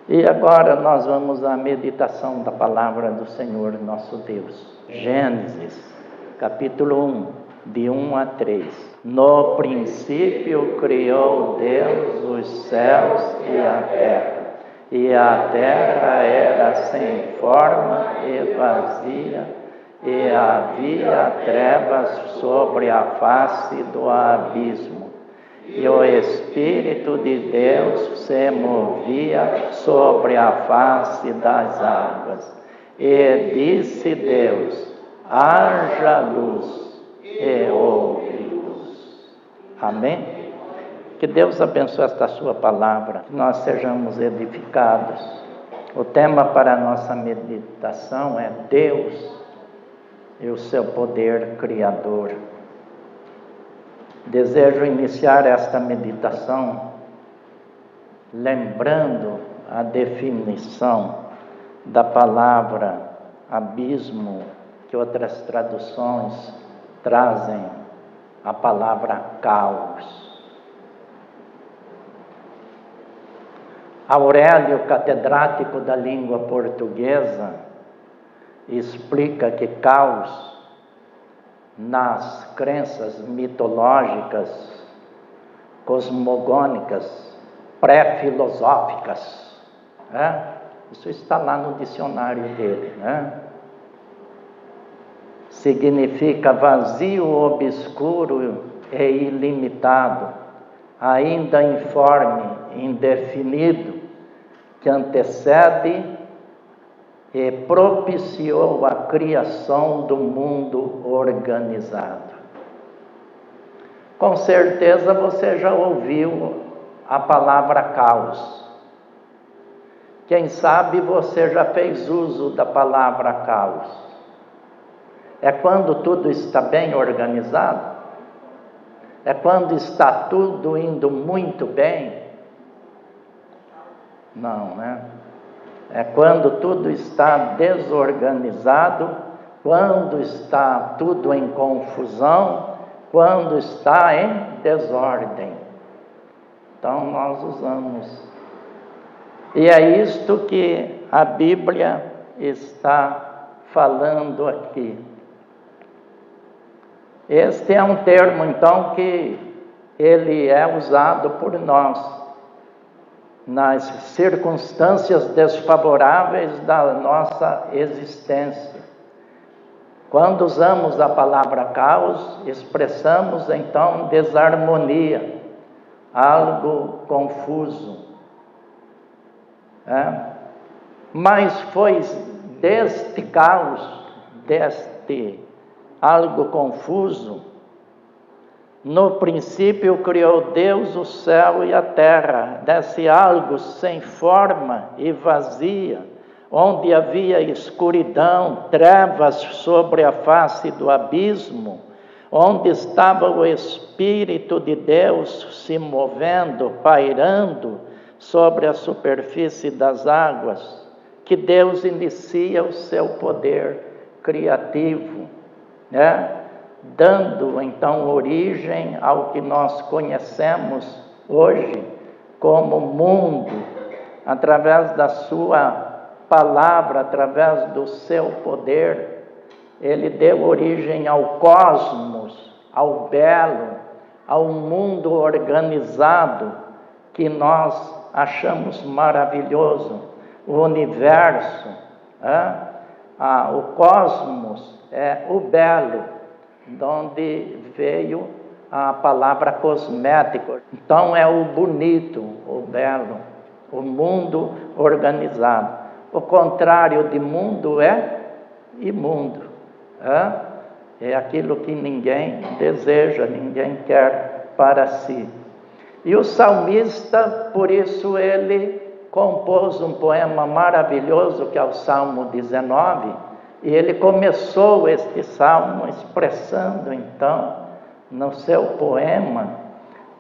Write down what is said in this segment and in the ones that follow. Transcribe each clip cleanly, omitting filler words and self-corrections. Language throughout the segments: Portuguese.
E agora nós vamos à meditação da palavra do Senhor nosso Deus. Gênesis, capítulo 1, de 1 a 3. No princípio criou Deus os céus e a terra era sem forma e vazia, e havia trevas sobre a face do abismo. E o Espírito de Deus se movia sobre a face das águas. E disse Deus: haja luz, e houve luz. Amém? Que Deus abençoe esta sua palavra, que nós sejamos edificados. O tema para a nossa meditação é Deus e o seu poder criador. Desejo iniciar esta meditação lembrando a definição da palavra abismo, que outras traduções trazem a palavra caos. Aurélio, catedrático da língua portuguesa, explica que caos, nas crenças mitológicas, cosmogônicas, pré-filosóficas, isso está lá no dicionário dele, significa vazio, obscuro e ilimitado, ainda informe, indefinido, que antecede e propiciou a criação do mundo organizado. Com certeza você já ouviu a palavra caos. Quem sabe você já fez uso da palavra caos. É quando tudo está bem organizado? É quando está tudo indo muito bem? Não, É quando tudo está desorganizado, quando está tudo em confusão, quando está em desordem. Então nós usamos. E é isto que a Bíblia está falando aqui. Este é um termo, então, que ele é usado por nós nas circunstâncias desfavoráveis da nossa existência. Quando usamos a palavra caos, expressamos então desarmonia, algo confuso. Mas foi deste caos, deste algo confuso, no princípio criou Deus o céu e a terra, desse algo sem forma e vazia, onde havia escuridão, trevas sobre a face do abismo, onde estava o Espírito de Deus se movendo, pairando sobre a superfície das águas, que Deus inicia o seu poder criativo, dando então origem ao que nós conhecemos hoje como mundo, através da sua palavra, através do seu poder. Ele deu origem ao cosmos, ao belo, ao mundo organizado que nós achamos maravilhoso, o universo. O cosmos é o belo, de onde veio a palavra cosmético. Então é o bonito, o belo, o mundo organizado. O contrário de mundo é imundo. É aquilo que ninguém deseja, ninguém quer para si. E o salmista, por isso ele compôs um poema maravilhoso, que é o Salmo 19, e ele começou este salmo expressando, então, no seu poema,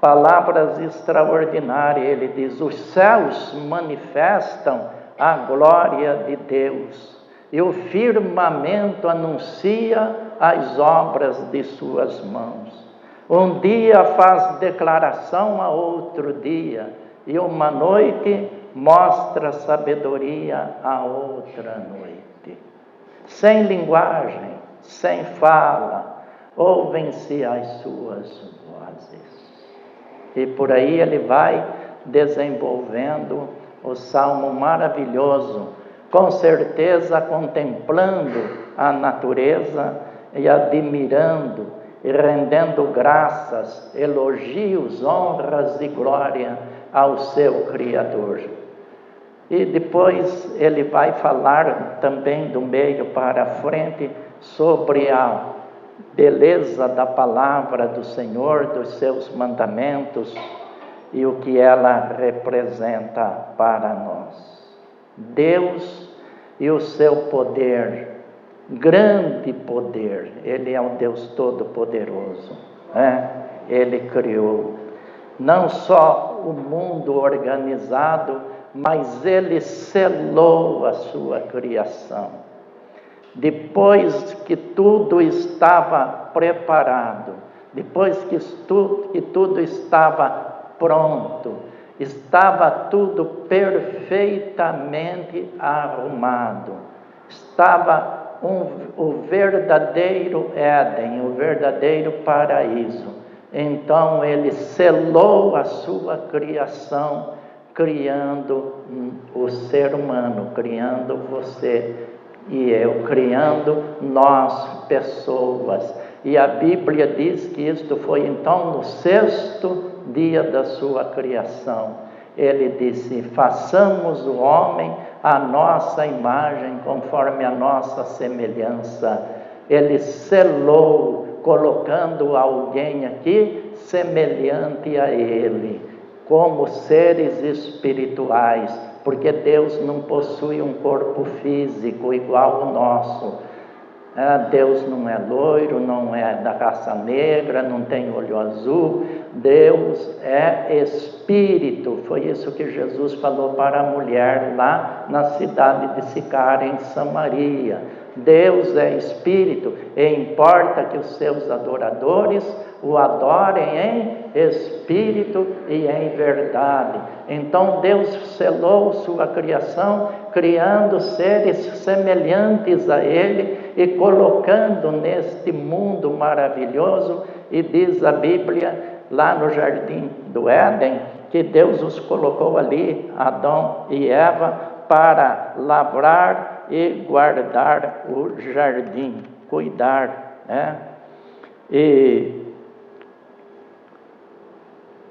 palavras extraordinárias. Ele diz: os céus manifestam a glória de Deus, e o firmamento anuncia as obras de suas mãos. Um dia faz declaração a outro dia, e uma noite mostra sabedoria a outra noite. Sem linguagem, sem fala, ouvem-se as suas vozes. E por aí ele vai desenvolvendo o salmo maravilhoso, com certeza contemplando a natureza e admirando e rendendo graças, elogios, honras e glória ao seu Criador. E depois ele vai falar também do meio para frente sobre a beleza da palavra do Senhor, dos seus mandamentos e o que ela representa para nós. Deus e o seu poder, grande poder, Ele é um Deus todo-poderoso, né? Ele criou não só o mundo organizado, mas Ele selou a sua criação. Depois que tudo estava preparado, depois que tudo estava pronto, estava tudo perfeitamente arrumado, estava o verdadeiro Éden, o verdadeiro paraíso. Então Ele selou a sua criação, criando o ser humano, criando você e eu, criando nós, pessoas. E a Bíblia diz que isto foi então no 6º dia da sua criação. Ele disse: façamos o homem à nossa imagem, conforme a nossa semelhança. Ele selou, colocando alguém aqui semelhante a Ele, como seres espirituais, porque Deus não possui um corpo físico igual ao nosso. Deus não é loiro, não é da raça negra, não tem olho azul. Deus é espírito. Foi isso que Jesus falou para a mulher lá na cidade de Sicar, em Samaria. Deus é espírito e importa que os seus adoradores o adorem em espírito e em verdade. Então Deus selou sua criação, criando seres semelhantes a Ele e colocando neste mundo maravilhoso. E diz a Bíblia, lá no jardim do Éden, que Deus os colocou ali, Adão e Eva, para lavrar e guardar o jardim, cuidar, né? E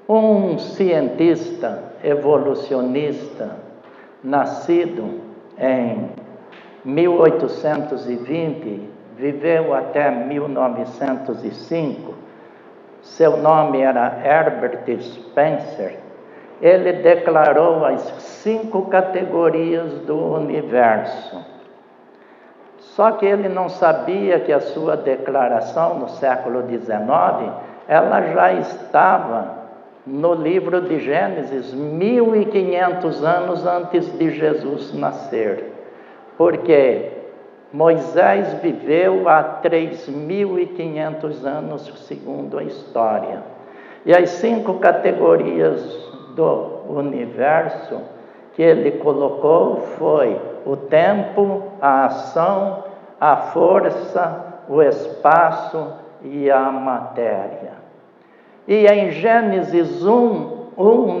um cientista evolucionista, nascido em 1820, viveu até 1905, seu nome era Herbert Spencer. Ele declarou as 5 categorias do universo. Só que ele não sabia que a sua declaração no século XIX, ela já estava no livro de Gênesis 1500 anos antes de Jesus nascer. Porque Moisés viveu há 3500 anos, segundo a história. E as 5 categorias do universo que ele colocou foi o tempo, a ação, a força, o espaço e a matéria. E em Gênesis 1,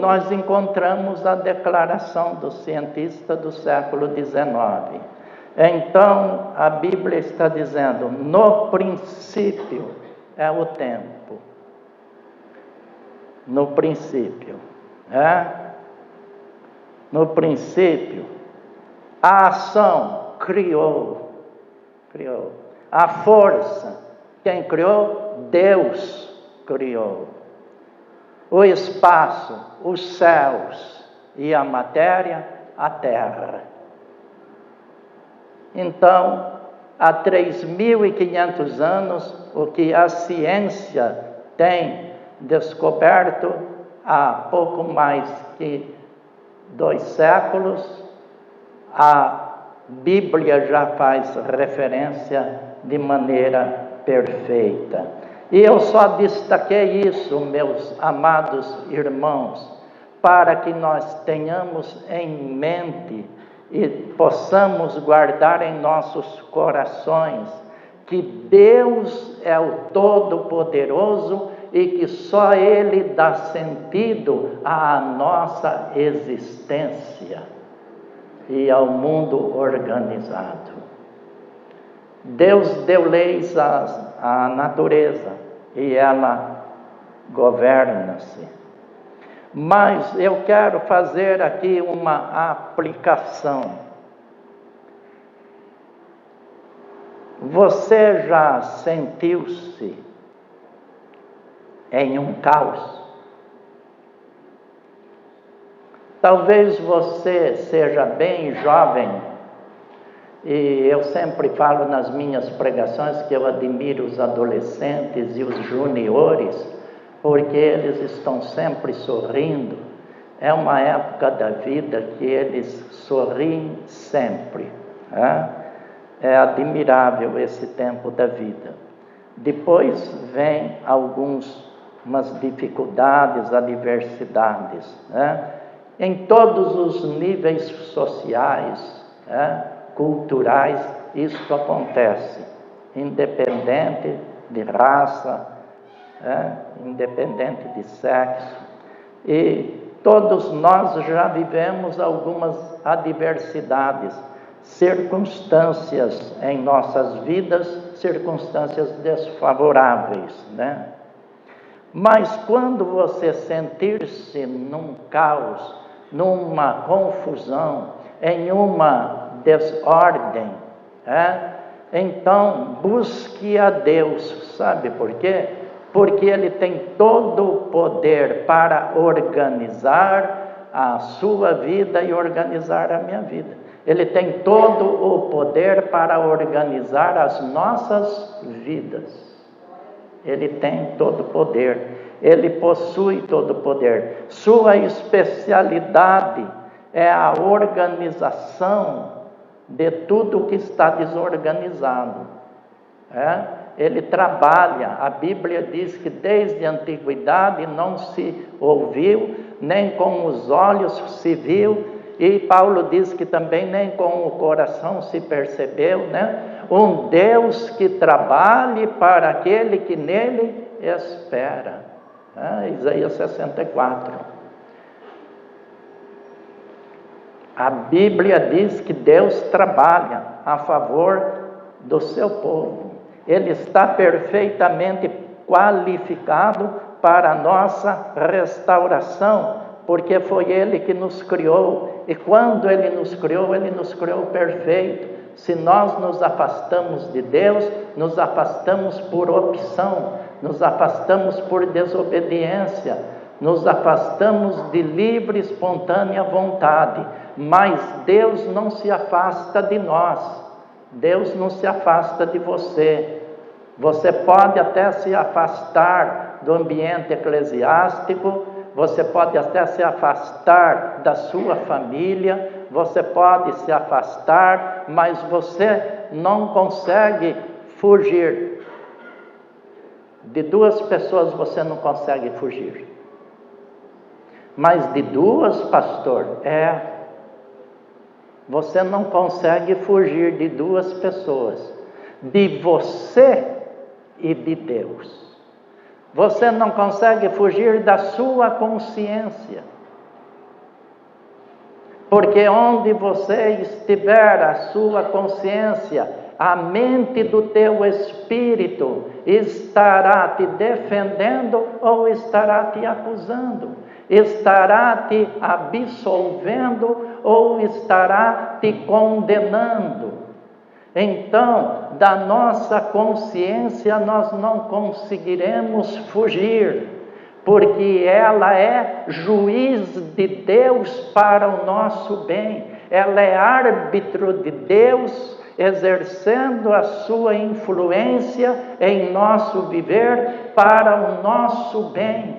nós encontramos a declaração do cientista do século XIX. Então, a Bíblia está dizendo: no princípio é o tempo. No princípio. No princípio, a ação criou. A força, quem criou? Deus criou. O espaço, os céus, e a matéria, a terra. Então, há 3500 anos, o que a ciência tem descoberto, há pouco mais que 2 séculos, a Bíblia já faz referência de maneira perfeita. E eu só destaquei isso, meus amados irmãos, para que nós tenhamos em mente e possamos guardar em nossos corações que Deus é o Todo-Poderoso e que só Ele dá sentido à nossa existência e ao mundo organizado. Deus deu leis à natureza e ela governa-se. Mas eu quero fazer aqui uma aplicação. Você já sentiu-se em um caos? Talvez você seja bem jovem, e eu sempre falo nas minhas pregações que eu admiro os adolescentes e os juniores, porque eles estão sempre sorrindo. É uma época da vida que eles sorriem sempre. É admirável esse tempo da vida. Depois vem umas dificuldades, adversidades, em todos os níveis sociais, culturais, isso acontece, independente de raça, independente de sexo, e todos nós já vivemos algumas adversidades, circunstâncias em nossas vidas, circunstâncias desfavoráveis, Mas quando você sentir-se num caos, numa confusão, em uma desordem, então busque a Deus. Sabe por quê? Porque Ele tem todo o poder para organizar a sua vida e organizar a minha vida. Ele tem todo o poder para organizar as nossas vidas. Ele tem todo o poder. Ele possui todo o poder. Sua especialidade é a organização de tudo que está desorganizado. Ele trabalha. A Bíblia diz que desde a antiguidade não se ouviu, nem com os olhos se viu, e Paulo diz que também nem com o coração se percebeu, um Deus que trabalhe para aquele que nele espera. Isaías 64. A Bíblia diz que Deus trabalha a favor do seu povo. Ele está perfeitamente qualificado para a nossa restauração, porque foi Ele que nos criou, e quando Ele nos criou perfeito. Se nós nos afastamos de Deus, nos afastamos por opção, nos afastamos por desobediência, nos afastamos de livre, espontânea vontade, mas Deus não se afasta de nós, Deus não se afasta de você. Você pode até se afastar do ambiente eclesiástico, você pode até se afastar da sua família, você pode se afastar, mas você não consegue fugir. De duas pessoas você não consegue fugir. Mas de duas, pastor, você não consegue fugir de duas pessoas. De você e de Deus. Você não consegue fugir da sua consciência. Porque onde você estiver, a sua consciência, a mente do teu espírito estará te defendendo ou estará te acusando, estará te absolvendo ou estará te condenando. Então, da nossa consciência nós não conseguiremos fugir, porque ela é juiz de Deus para o nosso bem, ela é árbitro de Deus, exercendo a sua influência em nosso viver para o nosso bem,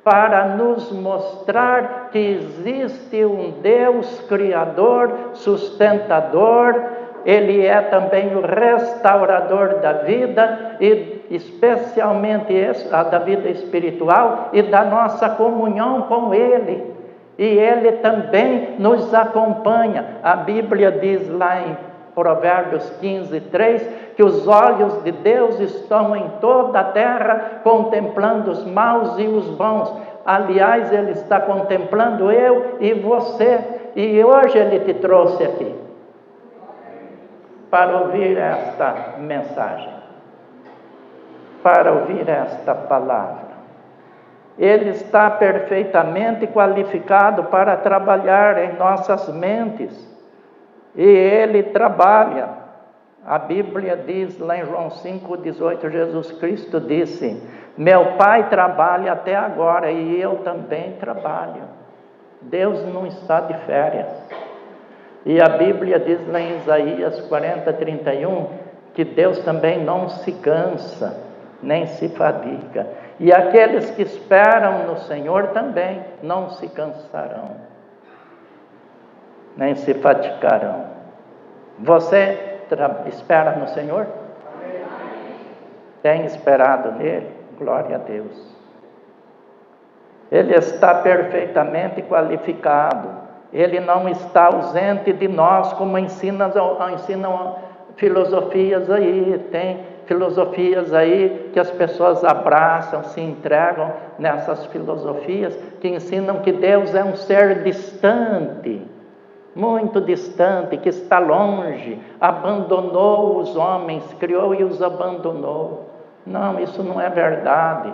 para nos mostrar que existe um Deus criador, sustentador. Ele é também o restaurador da vida, e especialmente da vida espiritual e da nossa comunhão com Ele. E Ele também nos acompanha. A Bíblia diz lá em Provérbios 15:3, que os olhos de Deus estão em toda a terra, contemplando os maus e os bons. Aliás, Ele está contemplando eu e você. E hoje Ele te trouxe aqui para ouvir esta mensagem, para ouvir esta palavra. Ele está perfeitamente qualificado para trabalhar em nossas mentes. E Ele trabalha. A Bíblia diz lá em João 5:18, Jesus Cristo disse: meu Pai trabalha até agora e eu também trabalho. Deus não está de férias. E a Bíblia diz lá em Isaías 40:31, que Deus também não se cansa, nem se fadiga. E aqueles que esperam no Senhor também não se cansarão, nem se fatigarão. Você espera no Senhor? Tem esperado nele? Glória a Deus. Ele está perfeitamente qualificado. Ele não está ausente de nós, como ensinam filosofias aí. Tem filosofias aí que as pessoas abraçam, se entregam nessas filosofias que ensinam que Deus é um ser distante, muito distante, que está longe, abandonou os homens, criou e os abandonou. Não, isso não é verdade.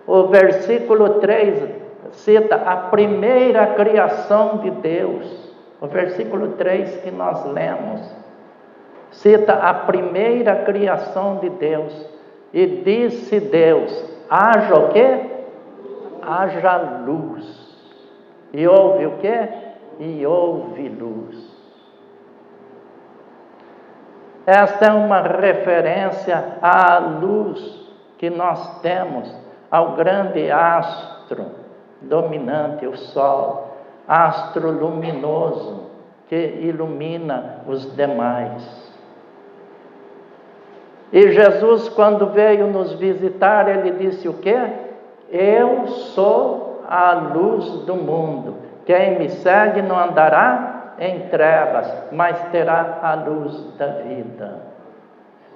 O versículo 3 cita a primeira criação de Deus. O versículo 3 que nós lemos cita a primeira criação de Deus. E disse Deus: haja o quê? Haja luz. E houve o quê? E houve luz. Esta é uma referência à luz que nós temos, ao grande astro dominante, o Sol, astro luminoso que ilumina os demais. E Jesus, quando veio nos visitar, ele disse o quê? Eu sou a luz do mundo. Quem me segue não andará em trevas, mas terá a luz da vida.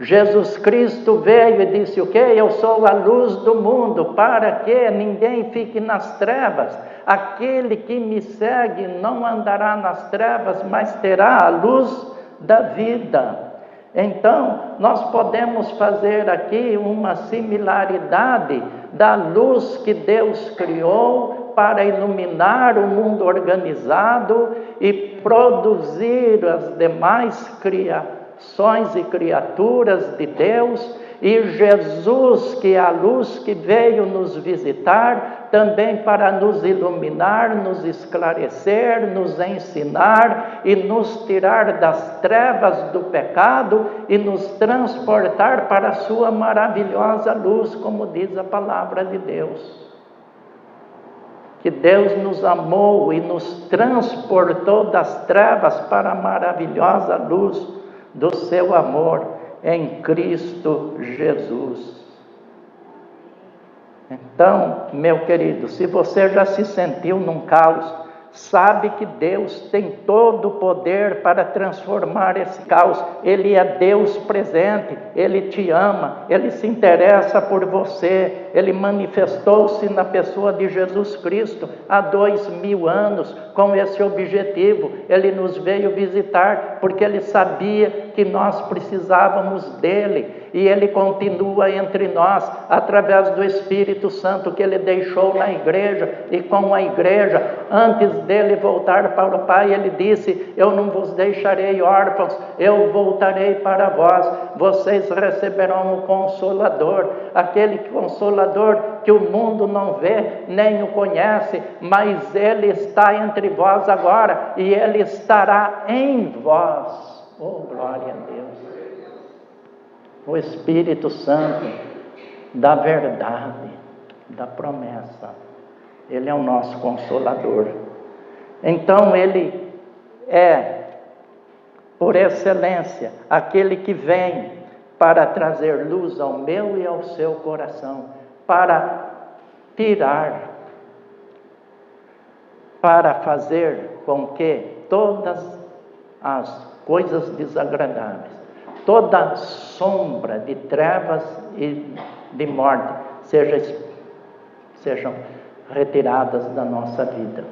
Jesus Cristo veio e disse o quê? Eu sou a luz do mundo, para que ninguém fique nas trevas. Aquele que me segue não andará nas trevas, mas terá a luz da vida. Então, nós podemos fazer aqui uma similaridade da luz que Deus criou para iluminar o mundo organizado e produzir as demais criações e criaturas de Deus, e Jesus, que é a luz que veio nos visitar, também para nos iluminar, nos esclarecer, nos ensinar e nos tirar das trevas do pecado e nos transportar para a sua maravilhosa luz, como diz a palavra de Deus. Que Deus nos amou e nos transportou das trevas para a maravilhosa luz do seu amor em Cristo Jesus. Então, meu querido, se você já se sentiu num caos, sabe que Deus tem todo o poder para transformar esse caos. Ele é Deus presente, Ele te ama, Ele se interessa por você. Ele manifestou-se na pessoa de Jesus Cristo há 2000 anos com esse objetivo. Ele nos veio visitar porque Ele sabia que nós precisávamos dEle. E Ele continua entre nós através do Espírito Santo que Ele deixou na igreja. E com a igreja, antes dele voltar para o Pai, Ele disse: eu não vos deixarei órfãos, eu voltarei para vós. Vocês receberão o Consolador, aquele Consolador que o mundo não vê, nem o conhece, mas Ele está entre vós agora, e Ele estará em vós. Oh, glória a Deus! O Espírito Santo da verdade, da promessa. Ele é o nosso Consolador. Então, Ele é, por excelência, aquele que vem para trazer luz ao meu e ao seu coração, para tirar para fazer com que todas as coisas desagradáveis, toda sombra de trevas e de morte sejam retiradas da nossa vida.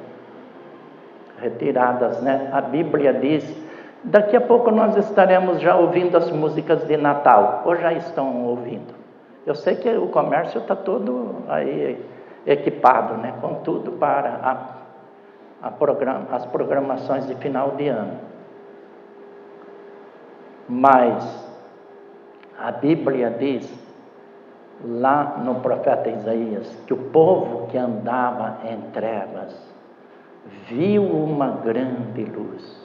Retiradas, né? A Bíblia diz, daqui a pouco nós estaremos já ouvindo as músicas de Natal, ou já estão ouvindo. Eu sei que o comércio está todo aí equipado, né? Com tudo para as programações de final de ano. Mas a Bíblia diz, lá no profeta Isaías, que o povo que andava em trevas viu uma grande luz.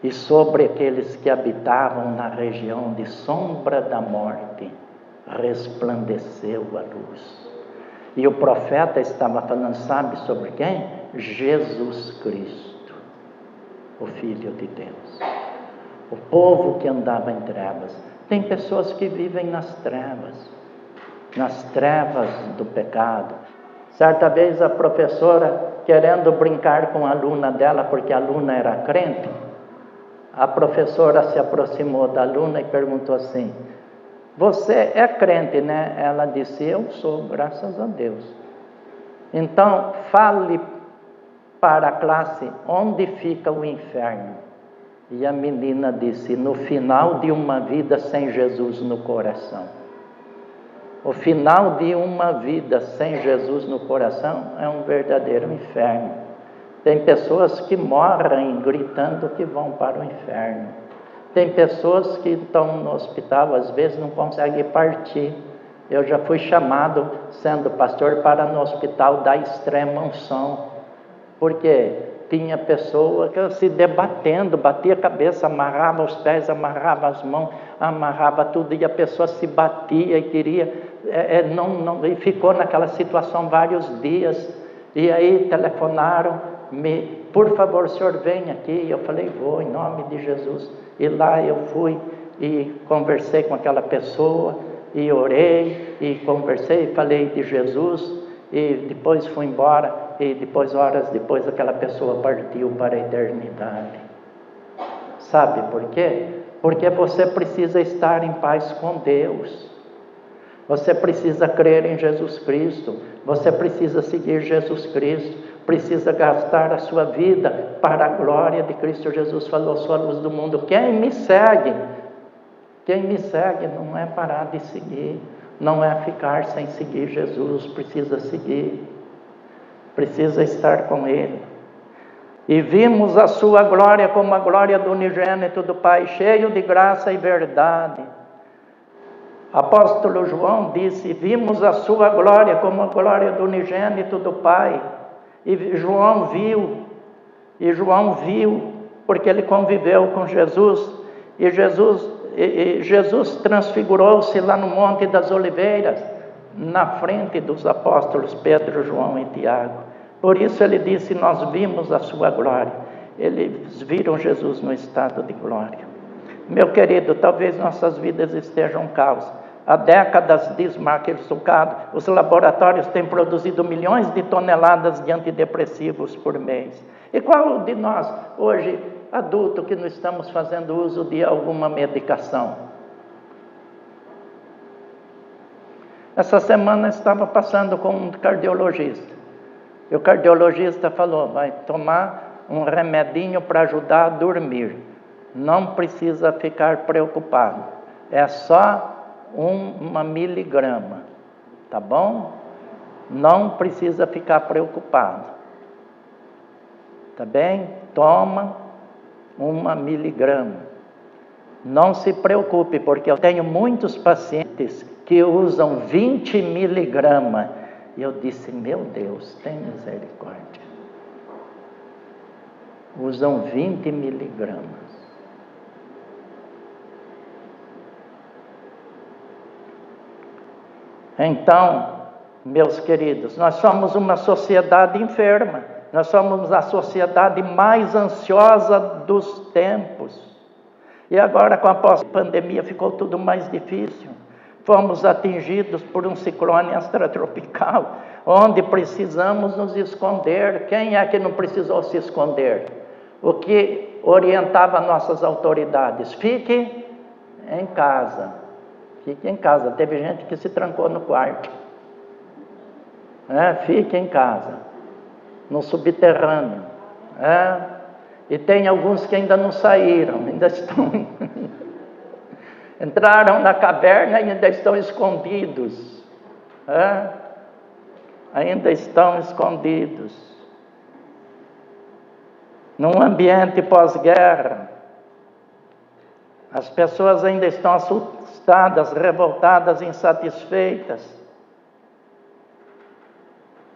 E sobre aqueles que habitavam na região de sombra da morte, resplandeceu a luz. E o profeta estava falando, sabe sobre quem? Jesus Cristo, o Filho de Deus. O povo que andava em trevas. Tem pessoas que vivem nas trevas do pecado. Certa vez a professora, querendo brincar com a aluna dela, porque a aluna era crente, a professora se aproximou da aluna e perguntou assim, você é crente, né? Ela disse, eu sou, graças a Deus. Então, fale para a classe onde fica o inferno. E a menina disse, no final de uma vida sem Jesus no coração. O final de uma vida sem Jesus no coração é um verdadeiro inferno. Tem pessoas que morrem gritando que vão para o inferno. Tem pessoas que estão no hospital, às vezes não conseguem partir. Eu já fui chamado, sendo pastor, para no hospital da extrema unção. Porque tinha pessoa que se debatendo, batia a cabeça, amarrava os pés, amarrava as mãos, amarrava tudo, e a pessoa se batia e queria, e ficou naquela situação vários dias. E aí telefonaram, por favor, senhor, vem aqui. Eu falei, vou, em nome de Jesus. E lá eu fui e conversei com aquela pessoa, e orei, e conversei, e falei de Jesus, e depois fui embora. E depois, horas depois, aquela pessoa partiu para a eternidade. Sabe por quê? Porque você precisa estar em paz com Deus. Você precisa crer em Jesus Cristo. Você precisa seguir Jesus Cristo. Precisa gastar a sua vida para a glória de Cristo. Jesus falou, sou a luz do mundo. Quem me segue não é parar de seguir. Não é ficar sem seguir Jesus. Precisa seguir. Precisa estar com Ele. E vimos a sua glória como a glória do unigênito do Pai, cheio de graça e verdade. Apóstolo João disse, vimos a sua glória como a glória do unigênito do Pai. E João viu, porque ele conviveu com Jesus. E Jesus transfigurou-se lá no Monte das Oliveiras, na frente dos apóstolos Pedro, João e Tiago. Por isso ele disse, nós vimos a sua glória. Eles viram Jesus no estado de glória. Meu querido, talvez nossas vidas estejam caos. Há décadas, diz Mark Zuckerberg, os laboratórios têm produzido milhões de toneladas de antidepressivos por mês. E qual de nós, hoje, adulto, que não estamos fazendo uso de alguma medicação? Essa semana eu estava passando com um cardiologista. E o cardiologista falou, vai tomar um remedinho para ajudar a dormir. Não precisa ficar preocupado. É só 1 miligrama, tá bom? Não precisa ficar preocupado. Tá bem? Toma 1 miligrama. Não se preocupe, porque eu tenho muitos pacientes que usam 20 miligramas. E eu disse, meu Deus, tem misericórdia. Usam 20 miligramas. Então, meus queridos, nós somos uma sociedade enferma. Nós somos a sociedade mais ansiosa dos tempos. E agora, com a pós-pandemia, ficou tudo mais difícil. Fomos atingidos por um ciclone extratropical, onde precisamos nos esconder. Quem é que não precisou se esconder? O que orientava nossas autoridades? Fique em casa. Fique em casa. Teve gente que se trancou no quarto. Fique em casa, no subterrâneo. E tem alguns que ainda não saíram, ainda estão... entraram na caverna e ainda estão escondidos. Ainda estão escondidos. Num ambiente pós-guerra, as pessoas ainda estão assustadas, revoltadas, insatisfeitas.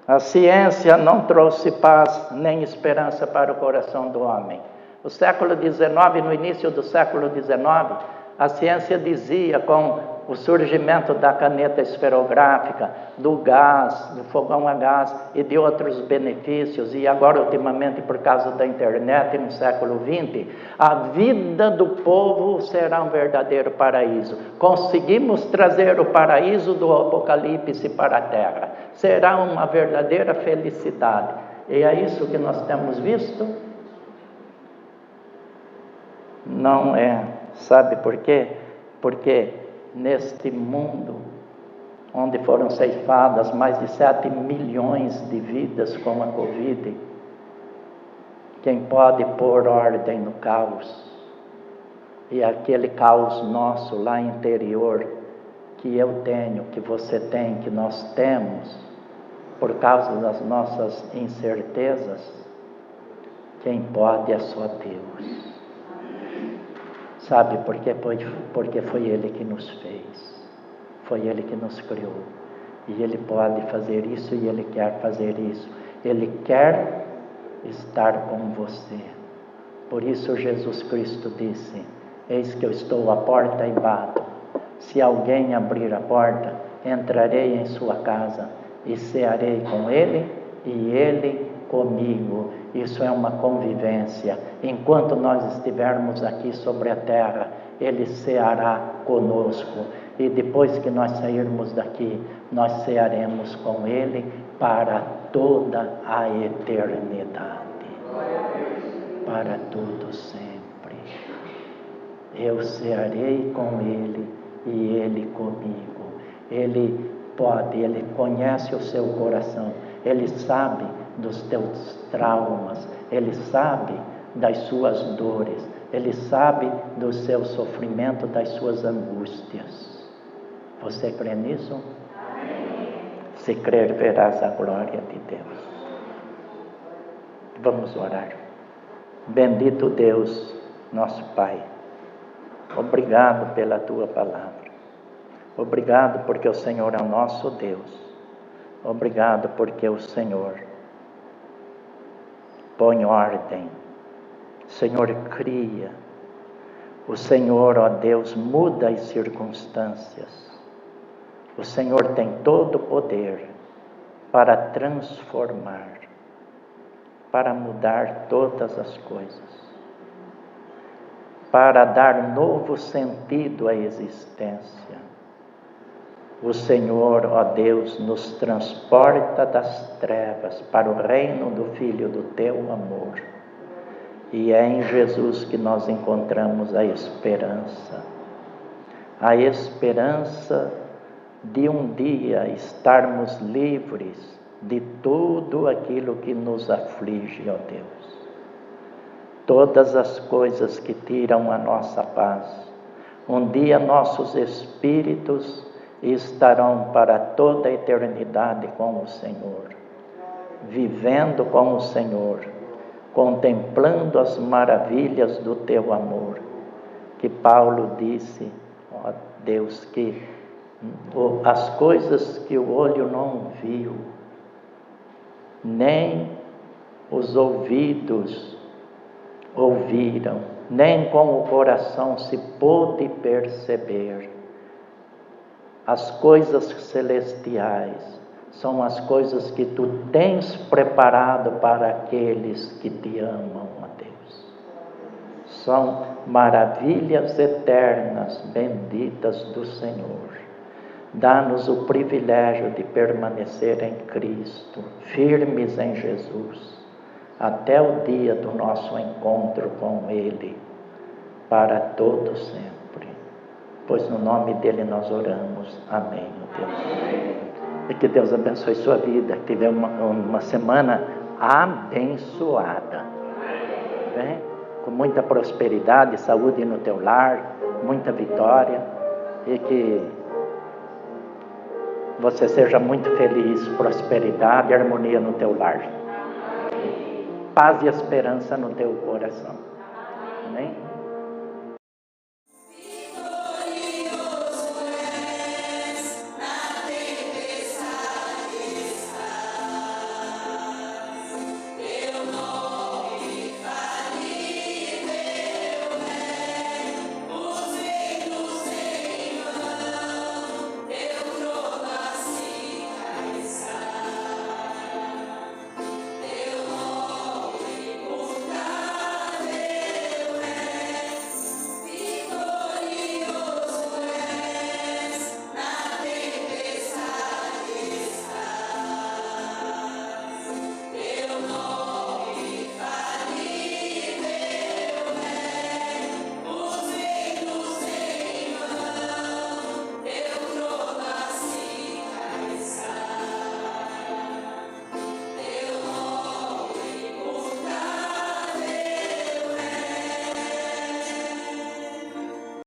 A ciência não trouxe paz nem esperança para o coração do homem. No século XIX, no início do século XIX, a ciência dizia, com o surgimento da caneta esferográfica, do gás, do fogão a gás e de outros benefícios, e agora ultimamente por causa da internet no século XX, a vida do povo será um verdadeiro paraíso. Conseguimos trazer o paraíso do Apocalipse para a Terra. Será uma verdadeira felicidade. E é isso que nós temos visto? Não é. Sabe por quê? Porque neste mundo, onde foram ceifadas mais de 7 milhões de vidas com a Covid, quem pode pôr ordem no caos, e aquele caos nosso lá interior, que eu tenho, que você tem, que nós temos, por causa das nossas incertezas, quem pode é só Deus. Sabe por quê? Porque foi Ele que nos fez, foi Ele que nos criou, e Ele pode fazer isso, e Ele quer fazer isso, Ele quer estar com você. Por isso Jesus Cristo disse: eis que eu estou à porta e bato, se alguém abrir a porta, entrarei em sua casa, e cearei com Ele, e Ele comigo. Isso é uma convivência. Enquanto nós estivermos aqui sobre a terra, Ele ceará conosco. E depois que nós sairmos daqui, nós cearemos com Ele para toda a eternidade. Para todo sempre. Eu cearei com Ele e Ele comigo. Ele pode, Ele conhece o seu coração. Ele sabe dos teus traumas, Ele sabe das suas dores, Ele sabe do seu sofrimento, das suas angústias. Você crê nisso? Amém. Se crer, verás a glória de Deus. Vamos orar. Bendito Deus, nosso Pai, obrigado pela Tua palavra. Obrigado porque o Senhor é o nosso Deus. Obrigado porque o Senhor põe ordem, o Senhor cria, o Senhor, ó Deus, muda as circunstâncias. O Senhor tem todo o poder para transformar, para mudar todas as coisas, para dar novo sentido à existência. O Senhor, ó Deus, nos transporta das trevas para o reino do Filho do Teu amor. E é em Jesus que nós encontramos a esperança de um dia estarmos livres de tudo aquilo que nos aflige, ó Deus. Todas as coisas que tiram a nossa paz. Um dia nossos espíritos estarão para toda a eternidade com o Senhor, vivendo com o Senhor, contemplando as maravilhas do Teu amor, que Paulo disse, ó Deus, que as coisas que o olho não viu, nem os ouvidos ouviram, nem com o coração se pôde perceber. As coisas celestiais são as coisas que Tu tens preparado para aqueles que Te amam, ó Deus. São maravilhas eternas, benditas do Senhor. Dá-nos o privilégio de permanecer em Cristo, firmes em Jesus, até o dia do nosso encontro com Ele, para todo sempre. Pois no nome dEle nós oramos. Amém, Deus. E que Deus abençoe sua vida, que tenha uma semana abençoada. Bem? Com muita prosperidade, saúde no teu lar, muita vitória, e que você seja muito feliz, prosperidade e harmonia no teu lar. Paz e esperança no teu coração. Amém?